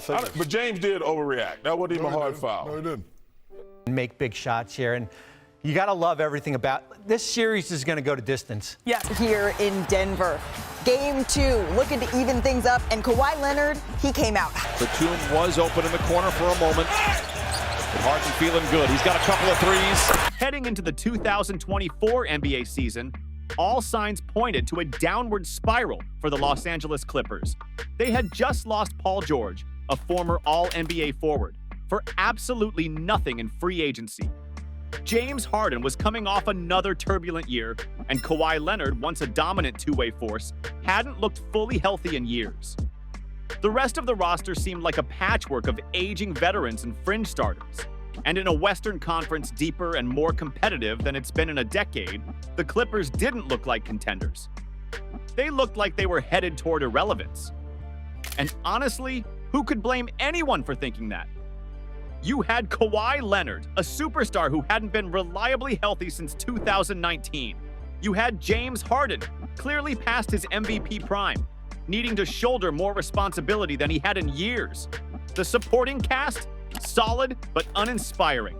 But James did overreact. That wasn't even a hard foul. No, he didn't. Make big shots here, and you got to love everything about this series is going to go to distance. Yeah, here in Denver. Game 2, looking to even things up, and Kawhi Leonard, he came out. Batum was open in the corner for a moment. But Harden feeling good. He's got a couple of threes. Heading into the 2024 NBA season, all signs pointed to a downward spiral for the Los Angeles Clippers. They had just lost Paul George, a former All-NBA forward, for absolutely nothing in free agency. James Harden was coming off another turbulent year, and Kawhi Leonard, once a dominant two-way force, hadn't looked fully healthy in years. The rest of the roster seemed like a patchwork of aging veterans and fringe starters. And in a Western Conference deeper and more competitive than it's been in a decade, the Clippers didn't look like contenders. They looked like they were headed toward irrelevance. And honestly, who could blame anyone for thinking that? You had Kawhi Leonard, a superstar who hadn't been reliably healthy since 2019. You had James Harden, clearly past his MVP prime, needing to shoulder more responsibility than he had in years. The supporting cast? Solid but uninspiring.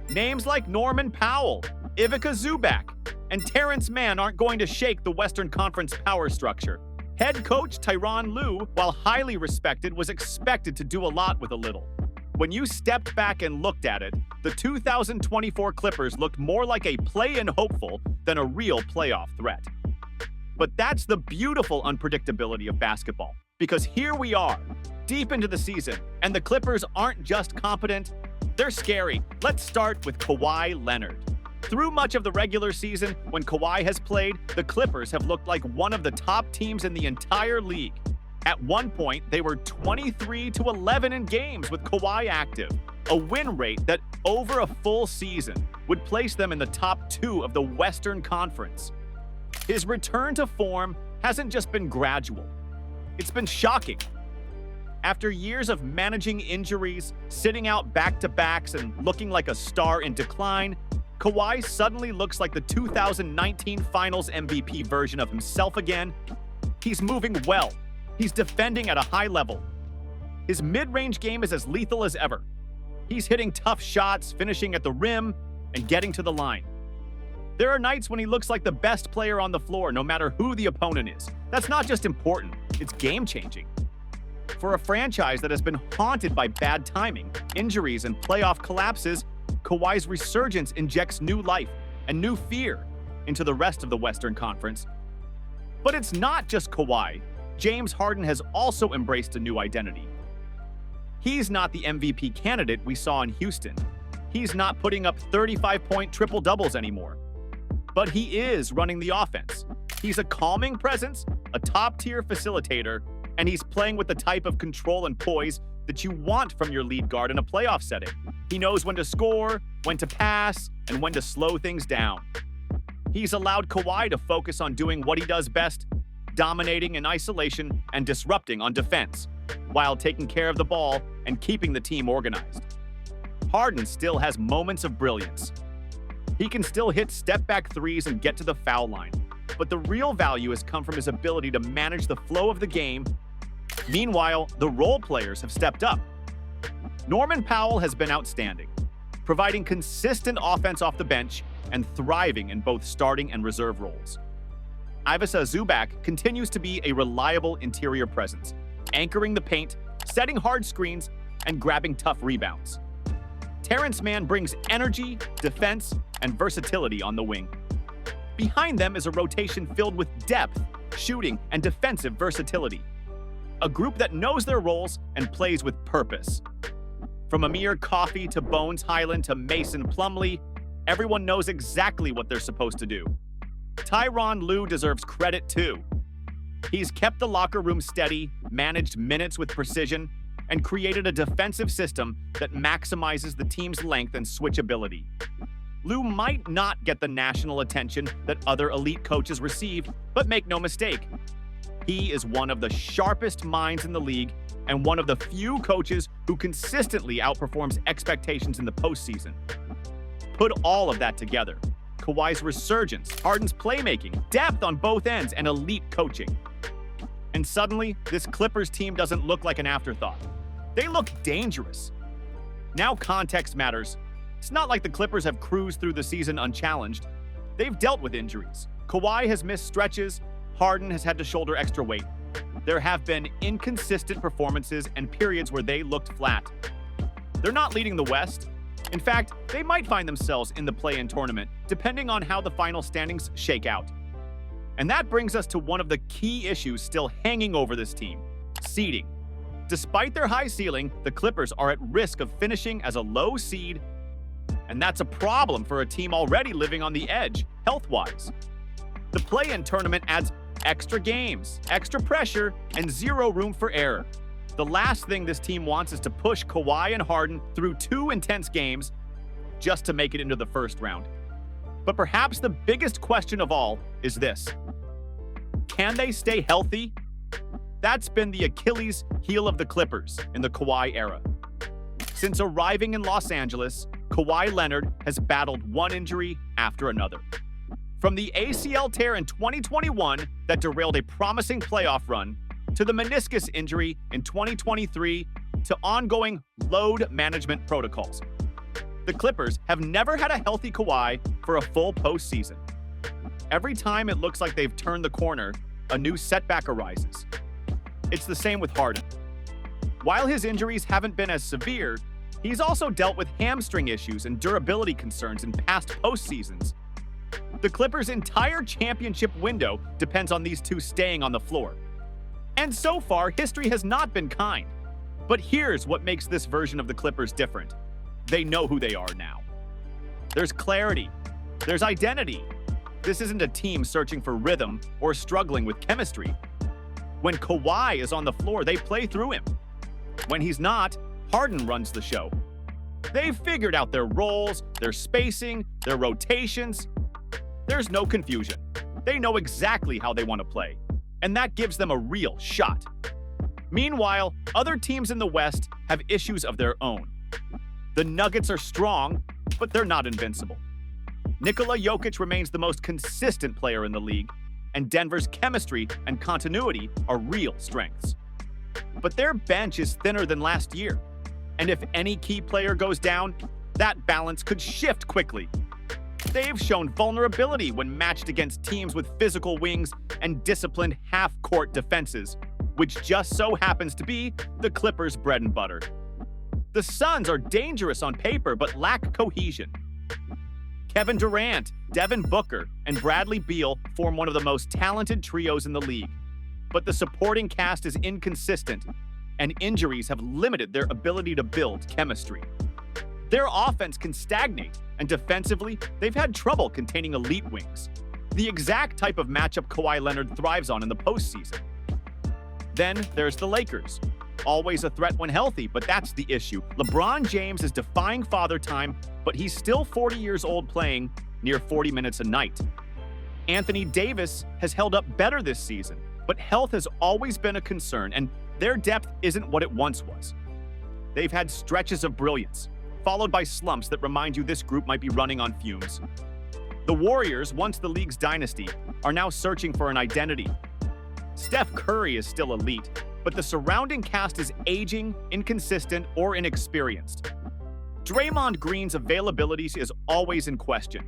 Names like Norman Powell, Ivica Zubac, and Terrence Mann aren't going to shake the Western Conference power structure. Head coach Tyronn Lue, while highly respected, was expected to do a lot with a little. When you stepped back and looked at it, the 2024 Clippers looked more like a play-in hopeful than a real playoff threat. But that's the beautiful unpredictability of basketball, because here we are, deep into the season, and the Clippers aren't just competent, they're scary. Let's start with Kawhi Leonard. Through much of the regular season, when Kawhi has played, the Clippers have looked like one of the top teams in the entire league. At one point, they were 23-11 in games with Kawhi active, a win rate that over a full season would place them in the top 2 of the Western Conference. His return to form hasn't just been gradual, it's been shocking. After years of managing injuries, sitting out back-to-backs, and looking like a star in decline, Kawhi suddenly looks like the 2019 Finals MVP version of himself again. He's moving well. He's defending at a high level. His mid-range game is as lethal as ever. He's hitting tough shots, finishing at the rim, and getting to the line. There are nights when he looks like the best player on the floor, no matter who the opponent is. That's not just important, it's game-changing. For a franchise that has been haunted by bad timing, injuries, and playoff collapses, Kawhi's resurgence injects new life and new fear into the rest of the Western Conference. But it's not just Kawhi. James Harden has also embraced a new identity. He's not the MVP candidate we saw in Houston. He's not putting up 35-point triple-doubles anymore. But he is running the offense. He's a calming presence, a top-tier facilitator, and he's playing with the type of control and poise that you want from your lead guard in a playoff setting. He knows when to score, when to pass, and when to slow things down. He's allowed Kawhi to focus on doing what he does best, dominating in isolation and disrupting on defense, while taking care of the ball and keeping the team organized. Harden still has moments of brilliance. He can still hit step-back threes and get to the foul line, but the real value has come from his ability to manage the flow of the game. Meanwhile, the role players have stepped up. Norman Powell has been outstanding, providing consistent offense off the bench and thriving in both starting and reserve roles. Ivica Zubac continues to be a reliable interior presence, anchoring the paint, setting hard screens, and grabbing tough rebounds. Terrence Mann brings energy, defense, and versatility on the wing. Behind them is a rotation filled with depth, shooting, and defensive versatility. A group that knows their roles and plays with purpose. From Amir Coffey to Bones Highland to Mason Plumlee, everyone knows exactly what they're supposed to do. Tyronn Lue deserves credit too. He's kept the locker room steady, managed minutes with precision, and created a defensive system that maximizes the team's length and switchability. Lue might not get the national attention that other elite coaches receive, but make no mistake, he is one of the sharpest minds in the league and one of the few coaches who consistently outperforms expectations in the postseason. Put all of that together, Kawhi's resurgence, Harden's playmaking, depth on both ends, and elite coaching. And suddenly, this Clippers team doesn't look like an afterthought. They look dangerous. Now context matters. It's not like the Clippers have cruised through the season unchallenged. They've dealt with injuries. Kawhi has missed stretches. Harden has had to shoulder extra weight. There have been inconsistent performances and periods where they looked flat. They're not leading the West. In fact, they might find themselves in the play-in tournament, depending on how the final standings shake out. And that brings us to one of the key issues still hanging over this team: seeding. Despite their high ceiling, the Clippers are at risk of finishing as a low seed, and that's a problem for a team already living on the edge, health-wise. The play-in tournament adds extra games, extra pressure, and zero room for error. The last thing this team wants is to push Kawhi and Harden through 2 intense games just to make it into the first round. But perhaps the biggest question of all is this: can they stay healthy? That's been the Achilles heel of the Clippers in the Kawhi era. Since arriving in Los Angeles, Kawhi Leonard has battled one injury after another. From the ACL tear in 2021 that derailed a promising playoff run, to the meniscus injury in 2023, to ongoing load management protocols. The Clippers have never had a healthy Kawhi for a full postseason. Every time it looks like they've turned the corner, a new setback arises. It's the same with Harden. While his injuries haven't been as severe, he's also dealt with hamstring issues and durability concerns in past postseasons. The Clippers' entire championship window depends on these two staying on the floor. And so far, history has not been kind. But here's what makes this version of the Clippers different. They know who they are now. There's clarity. There's identity. This isn't a team searching for rhythm or struggling with chemistry. When Kawhi is on the floor, they play through him. When he's not, Harden runs the show. They've figured out their roles, their spacing, their rotations. There's no confusion. They know exactly how they want to play, and that gives them a real shot. Meanwhile, other teams in the West have issues of their own. The Nuggets are strong, but they're not invincible. Nikola Jokic remains the most consistent player in the league, and Denver's chemistry and continuity are real strengths. But their bench is thinner than last year, and if any key player goes down, that balance could shift quickly. They've shown vulnerability when matched against teams with physical wings and disciplined half-court defenses, which just so happens to be the Clippers' bread and butter. The Suns are dangerous on paper but lack cohesion. Kevin Durant, Devin Booker, and Bradley Beal form one of the most talented trios in the league. But the supporting cast is inconsistent, and injuries have limited their ability to build chemistry. Their offense can stagnate, and defensively, they've had trouble containing elite wings, the exact type of matchup Kawhi Leonard thrives on in the postseason. Then there's the Lakers. Always a threat when healthy, but that's the issue. LeBron James is defying father time, but he's still 40 years old playing near 40 minutes a night. Anthony Davis has held up better this season, but health has always been a concern, and their depth isn't what it once was. They've had stretches of brilliance, followed by slumps that remind you this group might be running on fumes. The Warriors, once the league's dynasty, are now searching for an identity. Steph Curry is still elite, but the surrounding cast is aging, inconsistent, or inexperienced. Draymond Green's availability is always in question.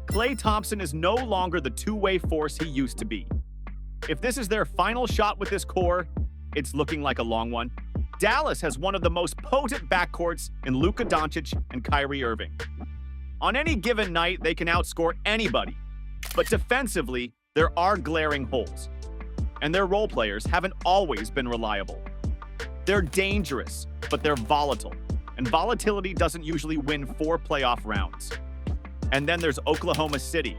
Klay Thompson is no longer the two-way force he used to be. If this is their final shot with this core, it's looking like a long one. Dallas has one of the most potent backcourts in Luka Doncic and Kyrie Irving. On any given night, they can outscore anybody. But defensively, there are glaring holes. And their role players haven't always been reliable. They're dangerous, but they're volatile. And volatility doesn't usually win 4 playoff rounds. And then there's Oklahoma City.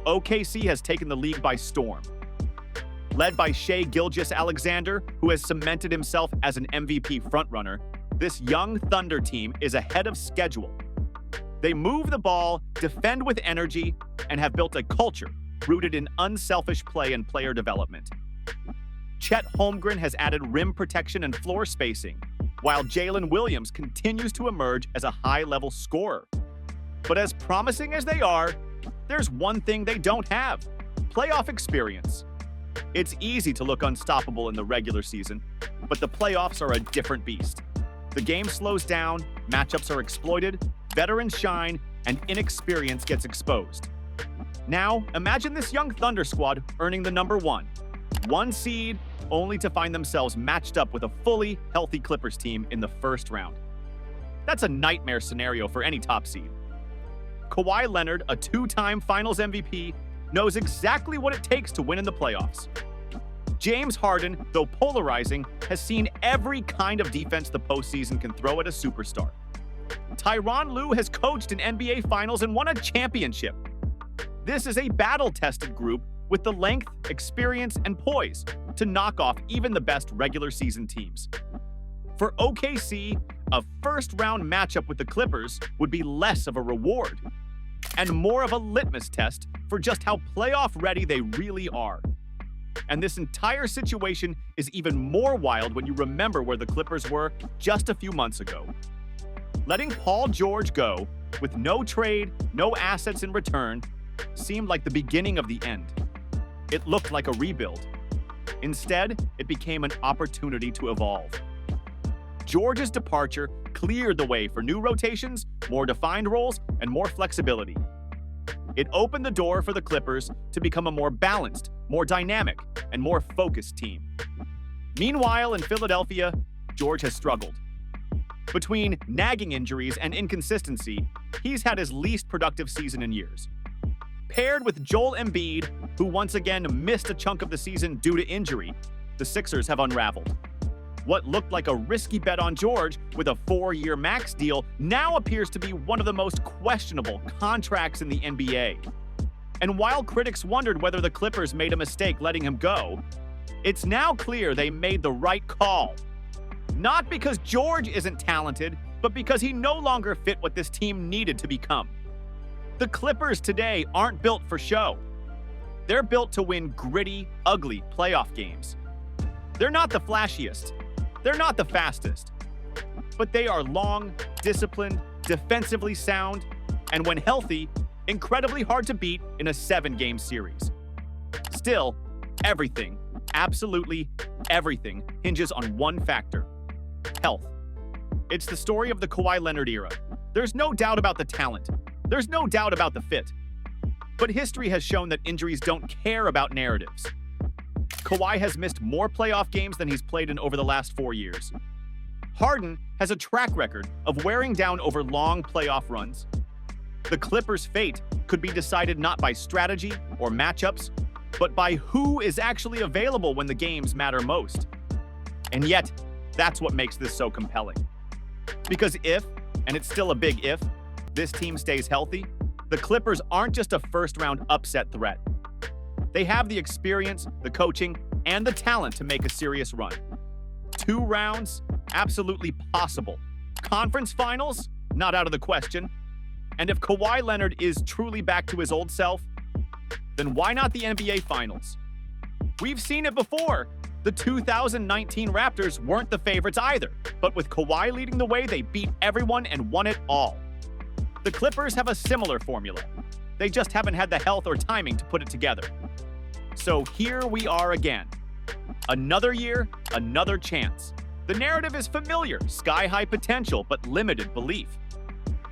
OKC has taken the league by storm. Led by Shai Gilgeous-Alexander, who has cemented himself as an MVP frontrunner, this young Thunder team is ahead of schedule. They move the ball, defend with energy, and have built a culture rooted in unselfish play and player development. Chet Holmgren has added rim protection and floor spacing, while Jalen Williams continues to emerge as a high-level scorer. But as promising as they are, there's one thing they don't have: playoff experience. It's easy to look unstoppable in the regular season, but the playoffs are a different beast. The game slows down, matchups are exploited, veterans shine, and inexperience gets exposed. Now, imagine this young Thunder squad earning the number one seed, only to find themselves matched up with a fully healthy Clippers team in the first round. That's a nightmare scenario for any top seed. Kawhi Leonard, a two-time Finals MVP, knows exactly what it takes to win in the playoffs. James Harden, though polarizing, has seen every kind of defense the postseason can throw at a superstar. Tyronn Lue has coached in NBA Finals and won a championship. This is a battle-tested group with the length, experience, and poise to knock off even the best regular season teams. For OKC, a first-round matchup with the Clippers would be less of a reward and more of a litmus test for just how playoff-ready they really are. And this entire situation is even more wild when you remember where the Clippers were just a few months ago. Letting Paul George go, with no trade, no assets in return, seemed like the beginning of the end. It looked like a rebuild. Instead, it became an opportunity to evolve. George's departure cleared the way for new rotations, more defined roles, and more flexibility. It opened the door for the Clippers to become a more balanced, more dynamic, and more focused team. Meanwhile, in Philadelphia, George has struggled. Between nagging injuries and inconsistency, he's had his least productive season in years. Paired with Joel Embiid, who once again missed a chunk of the season due to injury, the Sixers have unraveled. What looked like a risky bet on George with a 4-year max deal now appears to be one of the most questionable contracts in the NBA. And while critics wondered whether the Clippers made a mistake letting him go, it's now clear they made the right call. Not because George isn't talented, but because he no longer fit what this team needed to become. The Clippers today aren't built for show. They're built to win gritty, ugly playoff games. They're not the flashiest. They're not the fastest. But they are long, disciplined, defensively sound, and when healthy, incredibly hard to beat in a 7-game series. Still, everything, absolutely everything, hinges on one factor: health. It's the story of the Kawhi Leonard era. There's no doubt about the talent. There's no doubt about the fit. But history has shown that injuries don't care about narratives. Kawhi has missed more playoff games than he's played in over the last 4 years. Harden has a track record of wearing down over long playoff runs. The Clippers' fate could be decided not by strategy or matchups, but by who is actually available when the games matter most. And yet, that's what makes this so compelling. Because if, and it's still a big if, this team stays healthy, the Clippers aren't just a first-round upset threat. They have the experience, the coaching, and the talent to make a serious run. 2 rounds? Absolutely possible. Conference finals? Not out of the question. And if Kawhi Leonard is truly back to his old self, then why not the NBA Finals? We've seen it before. The 2019 Raptors weren't the favorites either, but with Kawhi leading the way, they beat everyone and won it all. The Clippers have a similar formula. They just haven't had the health or timing to put it together. So here we are again. Another year, another chance. The narrative is familiar, sky-high potential, but limited belief.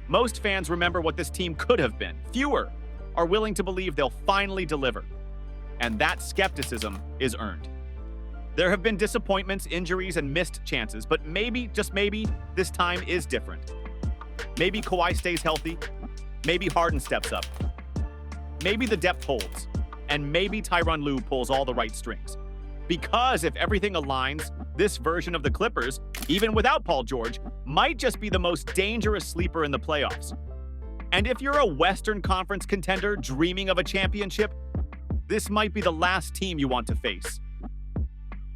Most fans remember what this team could have been. Fewer are willing to believe they'll finally deliver. And that skepticism is earned. There have been disappointments, injuries, and missed chances, but maybe, just maybe, this time is different. Maybe Kawhi stays healthy. Maybe Harden steps up. Maybe the depth holds. And maybe Tyronn Lue pulls all the right strings. Because if everything aligns, this version of the Clippers, even without Paul George, might just be the most dangerous sleeper in the playoffs. And if you're a Western Conference contender dreaming of a championship, this might be the last team you want to face.